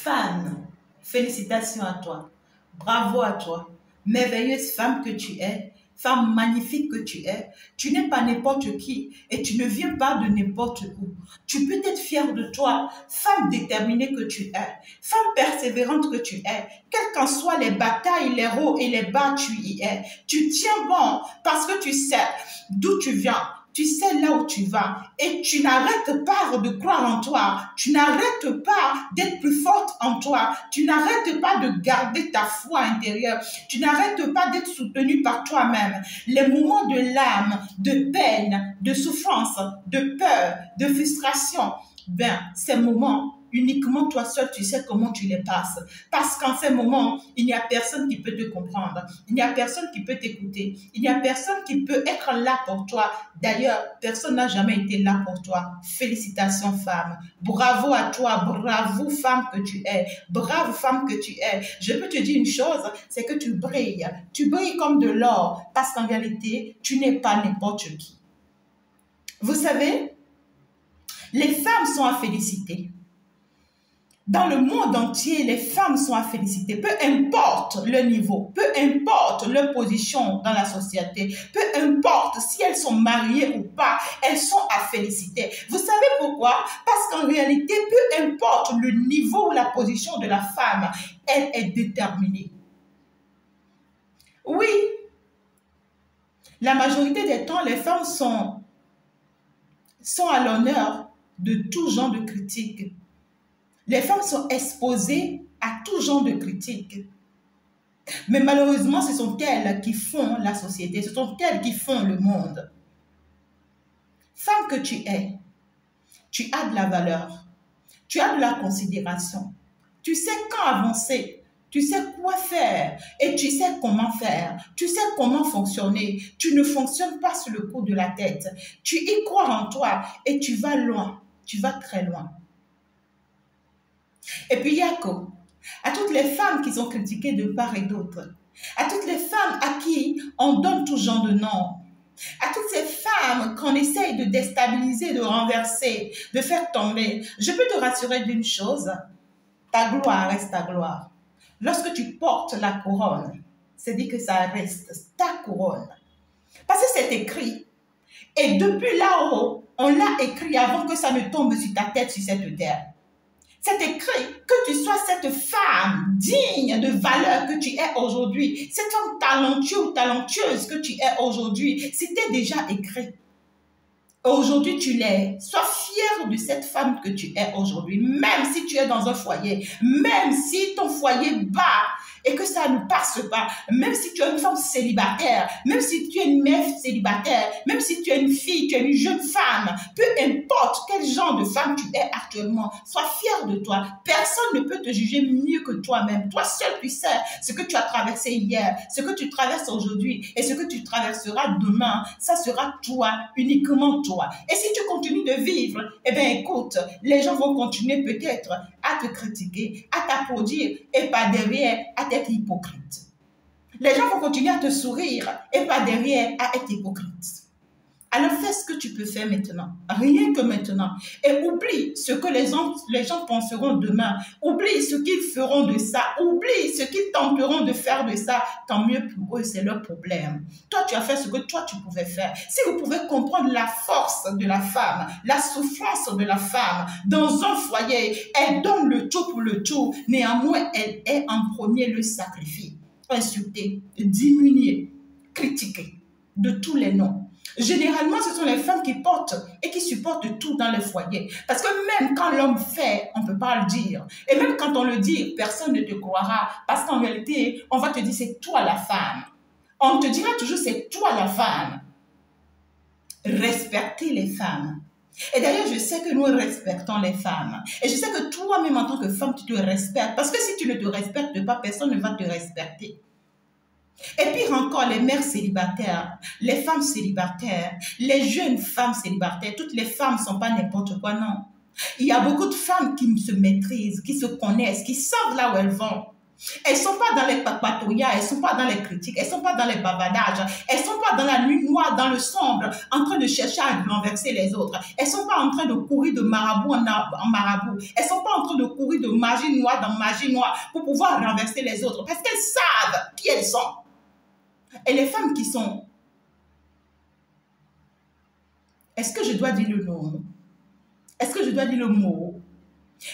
Femme, félicitations à toi. Bravo à toi. Merveilleuse femme que tu es. Femme magnifique que tu es. Tu n'es pas n'importe qui et tu ne viens pas de n'importe où. Tu peux être fière de toi. Femme déterminée que tu es. Femme persévérante que tu es. Quelles qu'en soient les batailles, les hauts et les bas, tu y es. Tu tiens bon parce que tu sais d'où tu viens. Tu sais là où tu vas et tu n'arrêtes pas de croire en toi. Tu n'arrêtes pas d'être plus forte en toi. Tu n'arrêtes pas de garder ta foi intérieure. Tu n'arrêtes pas d'être soutenue par toi-même. Les moments de l'âme, de peine, de souffrance, de peur, de frustration, ces moments, uniquement toi seul, tu sais comment tu les passes. Parce qu'en ces moments, il n'y a personne qui peut te comprendre. Il n'y a personne qui peut t'écouter. Il n'y a personne qui peut être là pour toi. D'ailleurs, personne n'a jamais été là pour toi. Félicitations, femme. Bravo à toi. Bravo, femme que tu es. Bravo, femme que tu es. Je peux te dire une chose, c'est que tu brilles. Tu brilles comme de l'or. Parce qu'en réalité, tu n'es pas n'importe qui. Vous savez, les femmes sont à féliciter. Dans le monde entier, les femmes sont à féliciter. Peu importe le niveau, peu importe leur position dans la société, peu importe si elles sont mariées ou pas, elles sont à féliciter. Vous savez pourquoi? Parce qu'en réalité, peu importe le niveau ou la position de la femme, elle est déterminée. Oui, la majorité des temps, les femmes sont à l'honneur de tout genre de critiques. Les femmes sont exposées à tout genre de critiques. Mais malheureusement, ce sont elles qui font la société, ce sont elles qui font le monde. Femme que tu es, tu as de la valeur, tu as de la considération, tu sais quand avancer, tu sais quoi faire et tu sais comment faire, tu sais comment fonctionner. Tu ne fonctionnes pas sur le coup de la tête. Tu y crois en toi et tu vas loin, tu vas très loin. Et puis, Yako, à toutes les femmes qui sont critiquées de part et d'autre, à toutes les femmes à qui on donne tout genre de noms, à toutes ces femmes qu'on essaye de déstabiliser, de renverser, de faire tomber, je peux te rassurer d'une chose, ta gloire reste ta gloire. Lorsque tu portes la couronne, c'est dit que ça reste ta couronne. Parce que c'est écrit. Et depuis là-haut, on l'a écrit avant que ça ne tombe sur ta tête, sur cette terre. C'est écrit que tu sois cette femme digne de valeur que tu es aujourd'hui. Cet homme talentueux ou talentueuse que tu es aujourd'hui, c'était déjà écrit. Aujourd'hui, tu l'es. Sois fière de cette femme que tu es aujourd'hui. Même si tu es dans un foyer, même si ton foyer bat et que ça ne passe pas, même si tu es une femme célibataire, même si tu es une mère célibataire, même si tu es une fille, tu es une jeune femme, peu importe quel genre de femme tu es actuellement, sois fière de toi. Personne ne peut te juger mieux que toi-même. Toi seul, tu sais ce que tu as traversé hier, ce que tu traverses aujourd'hui et ce que tu traverseras demain. Ça sera toi, uniquement toi. Et si tu continues de vivre, eh bien écoute, les gens vont continuer peut-être à te critiquer, à t'applaudir et pas derrière à être hypocrite. Les gens vont continuer à te sourire et pas derrière à être hypocrite. Alors fais ce que tu peux faire maintenant, rien que maintenant. Et oublie ce que les gens penseront demain. Oublie ce qu'ils feront de ça. Oublie ce qu'ils tenteront de faire de ça. Tant mieux pour eux, c'est leur problème. Toi, tu as fait ce que toi, tu pouvais faire. Si vous pouvez comprendre la force de la femme, la souffrance de la femme, dans un foyer, elle donne le tout pour le tout. Néanmoins, elle est en premier le sacrifice. Insultée, diminuée, critiquée, de tous les noms. Généralement, ce sont les femmes qui portent et qui supportent tout dans les foyers. Parce que même quand l'homme fait, on ne peut pas le dire. Et même quand on le dit, personne ne te croira. Parce qu'en réalité, on va te dire, c'est toi la femme. On te dira toujours, c'est toi la femme. Respectez les femmes. Et d'ailleurs, je sais que nous respectons les femmes. Et je sais que toi-même, en tant que femme, tu te respectes. Parce que si tu ne te respectes pas, personne ne va te respecter. Et pire encore, les mères célibataires, les femmes célibataires, les jeunes femmes célibataires, toutes les femmes ne sont pas n'importe quoi, non. Il y a beaucoup de femmes qui se maîtrisent, qui se connaissent, qui savent là où elles vont. Elles ne sont pas dans les papatouillas, elles ne sont pas dans les critiques, elles ne sont pas dans les bavardages, elles ne sont pas dans la nuit noire, dans le sombre, en train de chercher à renverser les autres. Elles ne sont pas en train de courir de marabout en marabout. Elles ne sont pas en train de courir de magie noire dans magie noire pour pouvoir renverser les autres parce qu'elles savent qui elles sont. Et les femmes qui sont... Est-ce que je dois dire le nom? Est-ce que je dois dire le mot?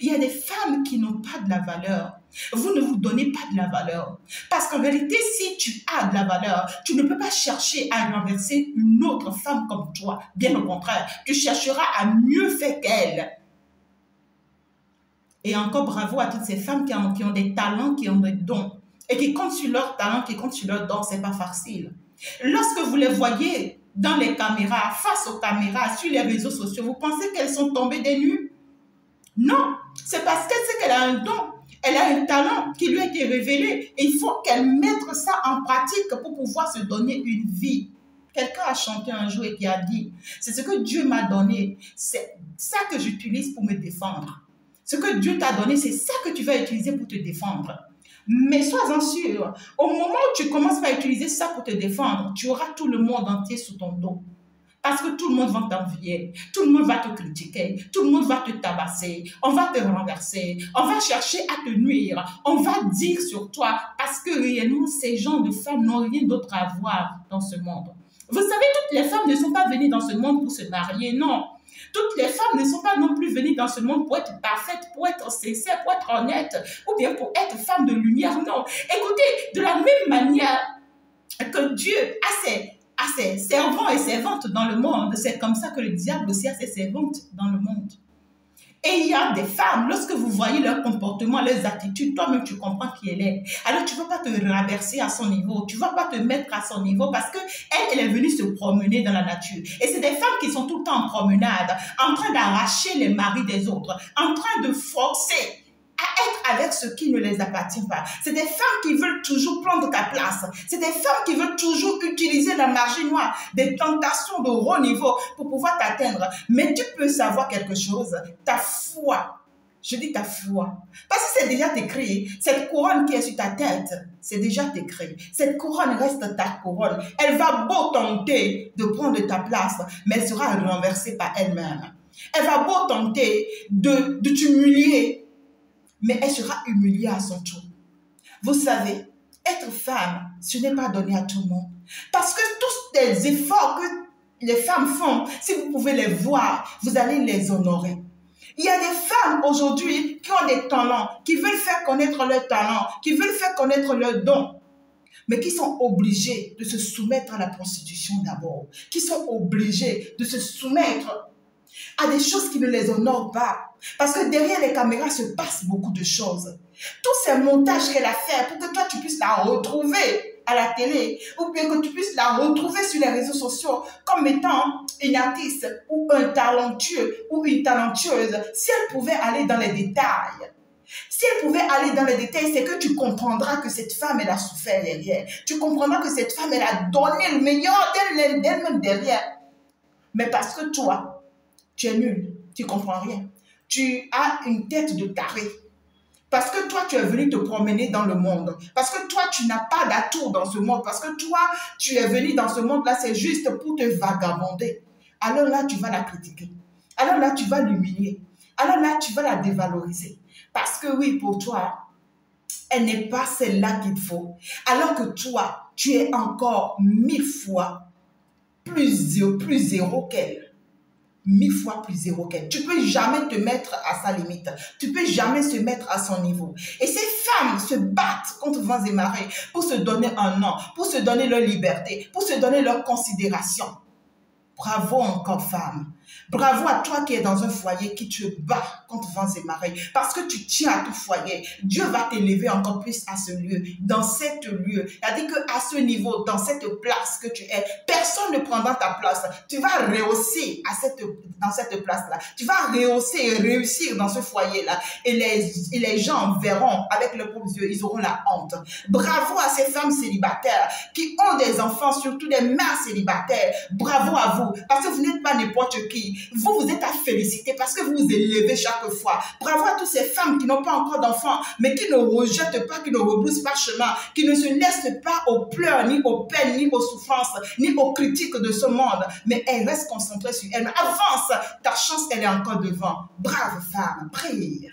Il y a des femmes qui n'ont pas de la valeur. Vous ne vous donnez pas de la valeur. Parce qu'en vérité, si tu as de la valeur, tu ne peux pas chercher à renverser une autre femme comme toi. Bien au contraire, tu chercheras à mieux faire qu'elle. Et encore bravo à toutes ces femmes qui ont des talents, qui ont des dons. Et qui comptent sur leurs talents, qui comptent sur leurs dons. Ce n'est pas facile. Lorsque vous les voyez dans les caméras, face aux caméras, sur les réseaux sociaux, vous pensez qu'elles sont tombées des nues? Non, c'est parce qu'elle sait qu'elle a un don. Elle a un talent qui lui a été révélé. Et il faut qu'elle mette ça en pratique pour pouvoir se donner une vie. Quelqu'un a chanté un jour et qui a dit, c'est ce que Dieu m'a donné. C'est ça que j'utilise pour me défendre. Ce que Dieu t'a donné, c'est ça que tu vas utiliser pour te défendre. Mais sois-en sûr, au moment où tu commences à utiliser ça pour te défendre, tu auras tout le monde entier sous ton dos. Parce que tout le monde va t'envier, tout le monde va te critiquer, tout le monde va te tabasser, on va te renverser, on va chercher à te nuire, on va dire sur toi, parce que réellement, ces gens de femmes n'ont rien d'autre à voir dans ce monde. Vous savez, toutes les femmes ne sont pas venues dans ce monde pour se marier, non. Toutes les femmes ne sont pas non plus venues dans ce monde pour être parfaites, pour être sincères, pour être honnêtes, ou bien pour être femmes de lumière, non. Écoutez, de la même manière que Dieu a ses servants et servantes dans le monde, c'est comme ça que le diable aussi a ses servantes dans le monde. Et il y a des femmes, lorsque vous voyez leur comportement, leurs attitudes, toi-même tu comprends qui elle est. Alors tu ne vas pas te renverser à son niveau, tu ne vas pas te mettre à son niveau parce qu'elle est venue se promener dans la nature. Et c'est des femmes qui sont tout le temps en promenade, en train d'arracher les maris des autres, en train de forcer à être avec ceux qui ne les appartient pas. C'est des femmes qui veulent toujours prendre ta place. C'est des femmes qui veulent toujours utiliser la magie noire, des tentations de haut niveau pour pouvoir t'atteindre. Mais tu peux savoir quelque chose, ta foi. Je dis ta foi. Parce que c'est déjà écrit. Cette couronne qui est sur ta tête, c'est déjà écrit. Cette couronne reste ta couronne. Elle va beau tenter de prendre ta place, mais elle sera renversée par elle-même. Elle va beau tenter de t'humilier, mais elle sera humiliée à son tour. Vous savez, être femme, ce n'est pas donné à tout le monde. Parce que tous les efforts que les femmes font, si vous pouvez les voir, vous allez les honorer. Il y a des femmes aujourd'hui qui ont des talents, qui veulent faire connaître leurs talents, qui veulent faire connaître leurs dons, mais qui sont obligées de se soumettre à la prostitution d'abord, qui sont obligées de se soumettre à des choses qui ne les honorent pas. Parce que derrière les caméras se passe beaucoup de choses. Tous ces montages qu'elle a fait pour que toi tu puisses la retrouver à la télé ou bien que tu puisses la retrouver sur les réseaux sociaux comme étant une artiste ou un talentueux ou une talentueuse, si elle pouvait aller dans les détails, c'est que tu comprendras que cette femme, elle a souffert derrière. Tu comprendras que cette femme, elle a donné le meilleur d'elle-même derrière. Mais parce que toi, tu es nul, tu ne comprends rien. Tu as une tête de taré. Parce que toi, tu es venu te promener dans le monde. Parce que toi, tu n'as pas d'atour dans ce monde. Parce que toi, tu es venu dans ce monde-là, c'est juste pour te vagabonder. Alors là, tu vas la critiquer. Alors là, tu vas l'humilier. Alors là, tu vas la dévaloriser. Parce que oui, pour toi, elle n'est pas celle-là qu'il faut. Alors que toi, tu es encore 1000 fois plus zéro qu'elle. 1000 fois plus zéro qu'elle. Tu ne peux jamais te mettre à sa limite. Tu ne peux jamais se mettre à son niveau. Et ces femmes se battent contre vents et marées pour se donner un nom, pour se donner leur liberté, pour se donner leur considération. Bravo encore, femme. Bravo à toi qui es dans un foyer qui te bat contre vents et marées. Parce que tu tiens à ton foyer. Dieu va t'élever encore plus à ce lieu, dans cet lieu. C'est-à-dire qu'à ce niveau, dans cette place que tu es, personne ne prendra ta place. Tu vas rehausser dans cette place-là. Tu vas rehausser et réussir dans ce foyer-là. Et les gens verront avec leurs propres yeux, ils auront la honte. Bravo à ces femmes célibataires qui ont des enfants, surtout des mères célibataires. Bravo à vous. Parce que vous n'êtes pas n'importe qui. chérie, vous êtes à féliciter parce que vous vous élevez chaque fois. Bravo à toutes ces femmes qui n'ont pas encore d'enfants, mais qui ne rejettent pas, qui ne rebroussent pas chemin, qui ne se laissent pas aux pleurs, ni aux peines, ni aux souffrances, ni aux critiques de ce monde, mais elles restent concentrées sur elles. Avance, ta chance, elle est encore devant. Brave femme, prie.